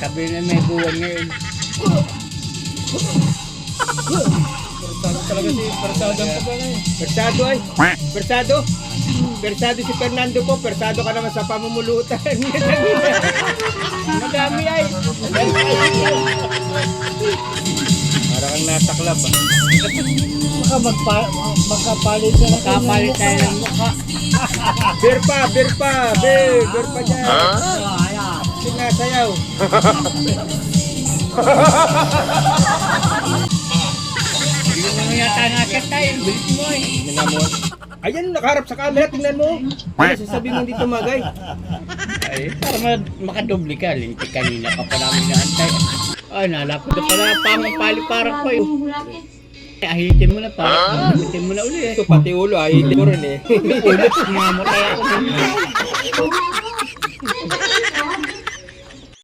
Sabi na may buwan ngayon. Bersado talaga si Bersado ang pagka ngayon. Bersado ay. Bersado. Bersado si Fernando ko. Bersado ka naman sa pamumulutan. Madami ay. Parang kang nataklap ah. Baka magkapalit na lang. Kapalit tayo ng mukha. Beer pa dyan. Ayan. Sinasayaw. Hindi naman yata nakit tayo. Bilis mo eh. Tingnan mo. Ayan, nakaharap sa camera. Tingnan mo. Ano sasabihin mo dito magay? Ay, para makadobli ka. Lintik kanina pa pa namin naantay. Ay, nalapot na pala. Pangpali parang ko eh. Ahitin mo na pa. Ahitin mo na uli eh. Ito pati ulo. Ahitin ko rin eh. Ulit, sumamotay ako.